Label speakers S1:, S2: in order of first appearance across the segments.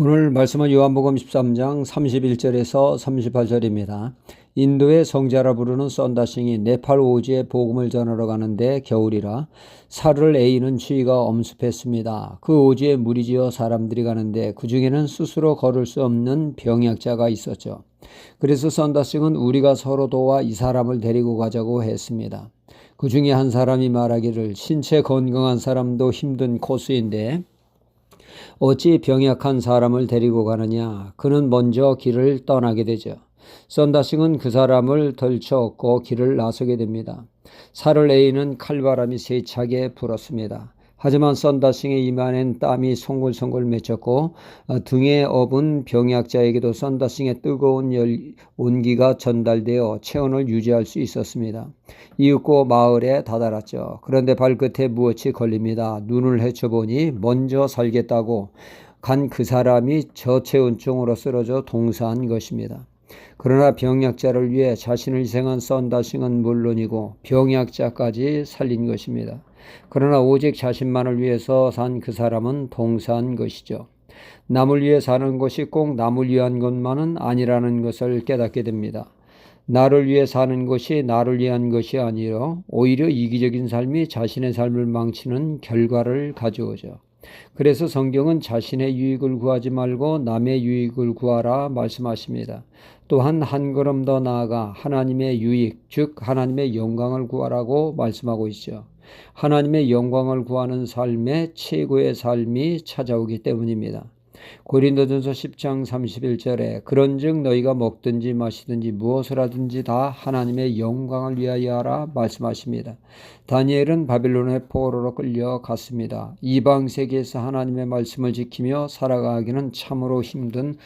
S1: 오늘 말씀은 요한복음 13장 31절에서 38절입니다. 인도의 성자라 부르는 썬다싱이 네팔 오지에 복음을 전하러 가는데 겨울이라 살을 에이는 추위가 엄습했습니다. 그 오지에 무리지어 사람들이 가는데 그 중에는 스스로 걸을 수 없는 병약자가 있었죠. 그래서 썬다싱은 우리가 서로 도와 이 사람을 데리고 가자고 했습니다. 그 중에 한 사람이 말하기를 신체 건강한 사람도 힘든 코스인데 어찌 병약한 사람을 데리고 가느냐. 그는 먼저 길을 떠나게 되죠. 썬다싱은 그 사람을 덜쳐업고 길을 나서게 됩니다. 살을 에이는 칼바람이 세차게 불었습니다. 하지만 썬다싱의 이마엔 땀이 송글송글 맺혔고 등에 업은 병약자에게도 썬다싱의 뜨거운 온기가 전달되어 체온을 유지할 수 있었습니다. 이윽고 마을에 다다랐죠. 그런데 발끝에 무엇이 걸립니다. 눈을 헤쳐보니 먼저 살겠다고 간 그 사람이 저체온증으로 쓰러져 동사한 것입니다. 그러나 병약자를 위해 자신을 희생한 썬다싱은 물론이고 병약자까지 살린 것입니다. 그러나 오직 자신만을 위해서 산 그 사람은 동사한 것이죠. 남을 위해 사는 것이 꼭 남을 위한 것만은 아니라는 것을 깨닫게 됩니다. 나를 위해 사는 것이 나를 위한 것이 아니라 오히려 이기적인 삶이 자신의 삶을 망치는 결과를 가져오죠. 그래서 성경은 자신의 유익을 구하지 말고 남의 유익을 구하라 말씀하십니다. 또한 한 걸음 더 나아가 하나님의 유익, 즉 하나님의 영광을 구하라고 말씀하고 있죠. 하나님의 영광을 구하는 삶의 최고의 삶이 찾아오기 때문입니다. 고린도전서 10장 31절에 그런즉 너희가 먹든지 마시든지 무엇을 하든지 다 하나님의 영광을 위하여 하라 말씀하십니다. 다니엘은 바빌론의 포로로 끌려갔습니다. 이방 세계에서 하나님의 말씀을 지키며 살아가기는 참으로 힘든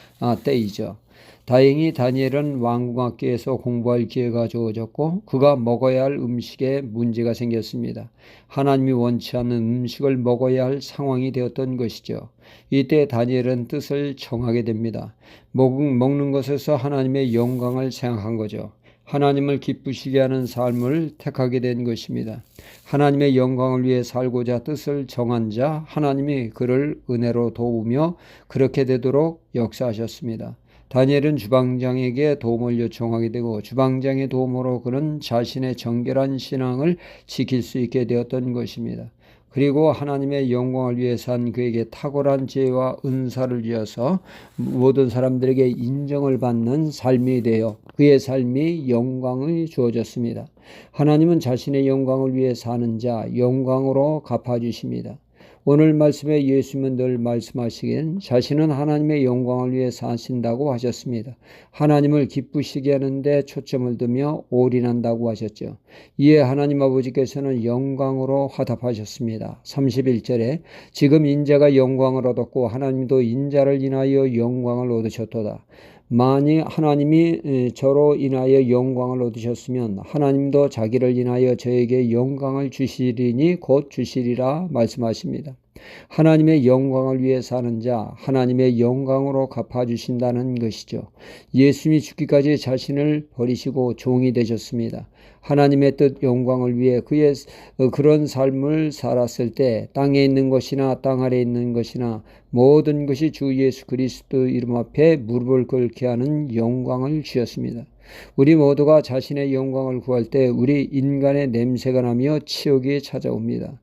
S1: 때이죠. 다행히 다니엘은 왕궁학교에서 공부할 기회가 주어졌고 그가 먹어야 할 음식에 문제가 생겼습니다. 하나님이 원치 않는 음식을 먹어야 할 상황이 되었던 것이죠. 이때 다니엘은 뜻을 정하게 됩니다. 먹는 것에서 하나님의 영광을 생각한 거죠. 하나님을 기쁘시게 하는 삶을 택하게 된 것입니다. 하나님의 영광을 위해 살고자 뜻을 정한 자 하나님이 그를 은혜로 도우며 그렇게 되도록 역사하셨습니다. 다니엘은 주방장에게 도움을 요청하게 되고 주방장의 도움으로 그는 자신의 정결한 신앙을 지킬 수 있게 되었던 것입니다. 그리고 하나님의 영광을 위해 산 그에게 탁월한 지혜와 은사를 주어서 모든 사람들에게 인정을 받는 삶이 되어 그의 삶이 영광이 주어졌습니다. 하나님은 자신의 영광을 위해 사는 자 영광으로 갚아주십니다. 오늘 말씀에 예수님은 늘 말씀하시긴 자신은 하나님의 영광을 위해 사신다고 하셨습니다. 하나님을 기쁘시게 하는데 초점을 두며 올인한다고 하셨죠. 이에 하나님 아버지께서는 영광으로 화답하셨습니다. 31절에 지금 인자가 영광을 얻었고 하나님도 인자를 인하여 영광을 얻으셨도다. 만일 하나님이 저로 인하여 영광을 얻으셨으면 하나님도 자기를 인하여 저에게 영광을 주시리니 곧 주시리라 말씀하십니다. 하나님의 영광을 위해 사는 자 하나님의 영광으로 갚아주신다는 것이죠. 예수님이 죽기까지 자신을 버리시고 종이 되셨습니다. 하나님의 뜻 영광을 위해 그의 그런 삶을 살았을 때 땅에 있는 것이나 땅 아래에 있는 것이나 모든 것이 주 예수 그리스도 이름 앞에 무릎을 꿇게 하는 영광을 주셨습니다. 우리 모두가 자신의 영광을 구할 때 우리 인간의 냄새가 나며 치욕이 찾아옵니다.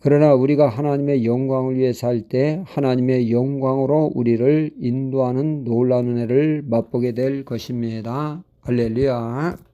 S1: 그러나 우리가 하나님의 영광을 위해 살 때 하나님의 영광으로 우리를 인도하는 놀라운 은혜를 맛보게 될 것입니다. 할렐루야.